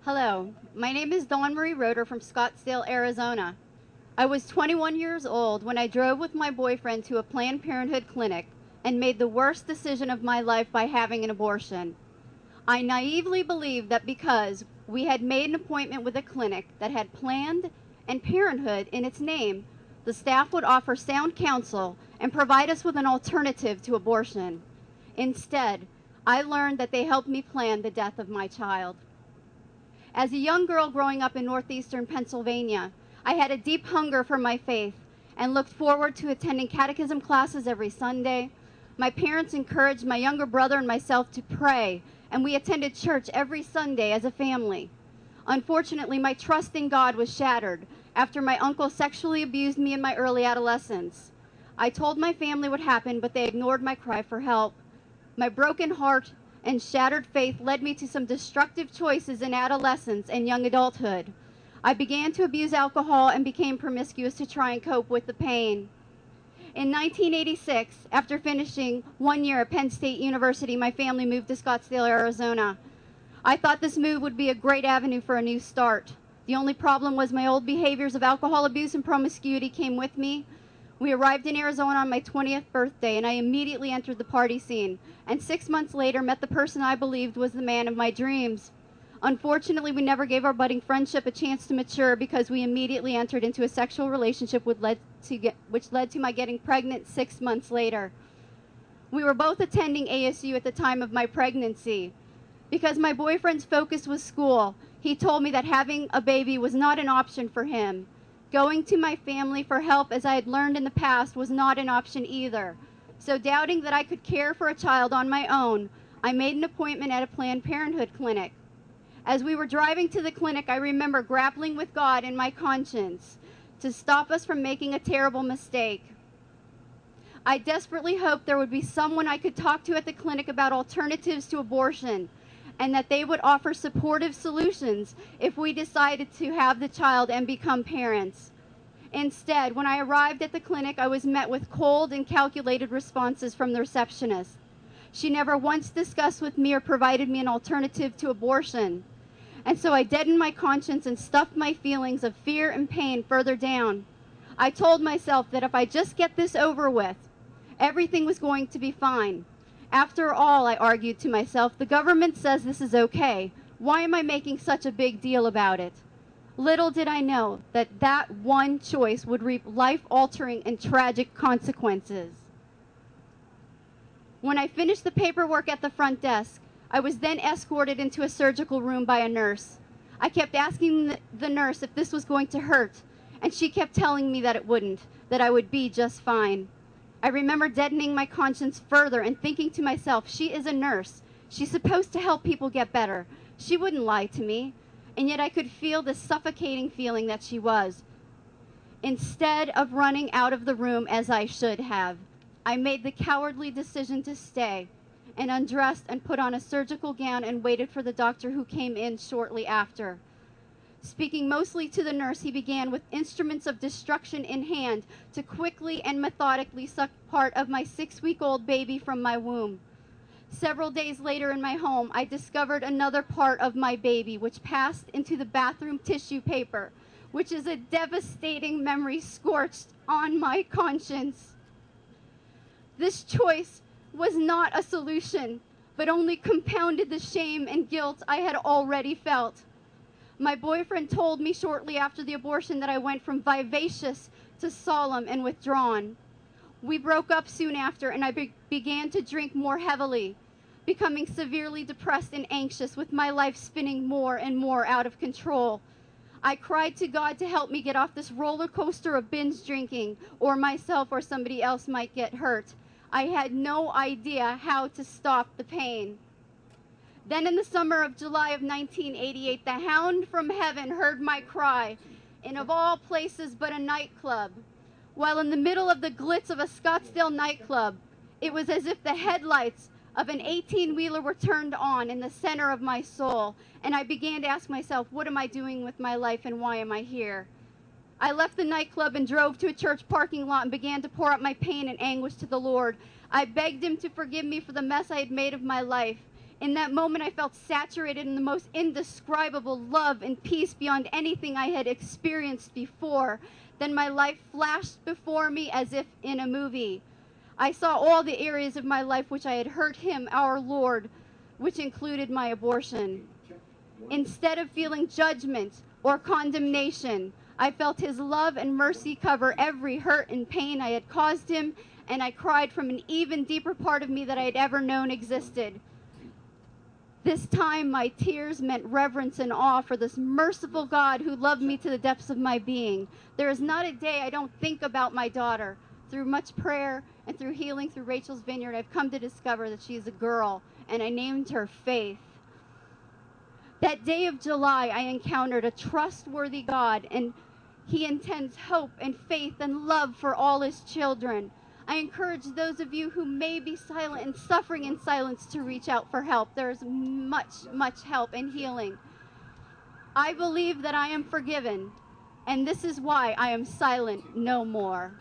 Hello, my name is Dawn Marie Roeder from Scottsdale, Arizona. I was 21 years old when I drove with my boyfriend to a Planned Parenthood clinic and made the worst decision of my life by having an abortion. I naively believed that because we had made an appointment with a clinic that had Planned and Parenthood in its name, the staff would offer sound counsel and provide us with an alternative to abortion. Instead, I learned that they helped me plan the death of my child. As a young girl growing up in northeastern Pennsylvania, I had a deep hunger for my faith and looked forward to attending catechism classes every Sunday. My parents encouraged my younger brother and myself to pray, and we attended church every Sunday as a family. Unfortunately, my trust in God was shattered after my uncle sexually abused me in my early adolescence. I told my family what happened, but they ignored my cry for help. My broken heart and shattered faith led me to some destructive choices in adolescence and young adulthood. I began to abuse alcohol and became promiscuous to try and cope with the pain. In 1986, after finishing 1 year at Penn State University, my family moved to Scottsdale, Arizona. I thought this move would be a great avenue for a new start. The only problem was my old behaviors of alcohol abuse and promiscuity came with me. We arrived in Arizona on my 20th birthday, and I immediately entered the party scene, and 6 months later met the person I believed was the man of my dreams. Unfortunately, we never gave our budding friendship a chance to mature because we immediately entered into a sexual relationship which led to my getting pregnant 6 months later. We were both attending ASU at the time of my pregnancy. Because my boyfriend's focus was school, he told me that having a baby was not an option for him. Going to my family for help, as I had learned in the past, was not an option either. So doubting that I could care for a child on my own, I made an appointment at a Planned Parenthood clinic. As we were driving to the clinic, I remember grappling with God and my conscience to stop us from making a terrible mistake. I desperately hoped there would be someone I could talk to at the clinic about alternatives to abortion, and that they would offer supportive solutions if we decided to have the child and become parents. Instead, when I arrived at the clinic, I was met with cold and calculated responses from the receptionist. She never once discussed with me or provided me an alternative to abortion. And so I deadened my conscience and stuffed my feelings of fear and pain further down. I told myself that if I just get this over with, everything was going to be fine. After all, I argued to myself, the government says this is okay. Why am I making such a big deal about it? Little did I know that that one choice would reap life-altering and tragic consequences. When I finished the paperwork at the front desk, I was then escorted into a surgical room by a nurse. I kept asking the nurse if this was going to hurt, and she kept telling me that it wouldn't, that I would be just fine. I remember deadening my conscience further and thinking to myself, she is a nurse. She's supposed to help people get better. She wouldn't lie to me. And yet I could feel the suffocating feeling that she was. Instead of running out of the room as I should have, I made the cowardly decision to stay and undressed and put on a surgical gown and waited for the doctor who came in shortly after. Speaking mostly to the nurse, he began with instruments of destruction in hand to quickly and methodically suck part of my 6-week-old baby from my womb. Several days later in my home, I discovered another part of my baby, which passed into the bathroom tissue paper, which is a devastating memory scorched on my conscience. This choice was not a solution, but only compounded the shame and guilt I had already felt. My boyfriend told me shortly after the abortion that I went from vivacious to solemn and withdrawn. We broke up soon after, and I began to drink more heavily, becoming severely depressed and anxious, with my life spinning more and more out of control. I cried to God to help me get off this roller coaster of binge drinking, or myself or somebody else might get hurt. I had no idea how to stop the pain. Then in the summer of July of 1988, the hound from heaven heard my cry, in of all places but a nightclub. While in the middle of the glitz of a Scottsdale nightclub, it was as if the headlights of an 18-wheeler were turned on in the center of my soul, and I began to ask myself, what am I doing with my life and why am I here? I left the nightclub and drove to a church parking lot and began to pour out my pain and anguish to the Lord. I begged him to forgive me for the mess I had made of my life. In that moment, I felt saturated in the most indescribable love and peace beyond anything I had experienced before. Then my life flashed before me as if in a movie. I saw all the areas of my life which I had hurt him, our Lord, which included my abortion. Instead of feeling judgment or condemnation, I felt his love and mercy cover every hurt and pain I had caused him, and I cried from an even deeper part of me that I had ever known existed. This time, my tears meant reverence and awe for this merciful God who loved me to the depths of my being. There is not a day I don't think about my daughter. Through much prayer and through healing through Rachel's Vineyard, I've come to discover that she is a girl, and I named her Faith. That day of July, I encountered a trustworthy God, and he intends hope and faith and love for all his children. I encourage those of you who may be silent and suffering in silence to reach out for help. There is much, much help and healing. I believe that I am forgiven, and this is why I am silent no more.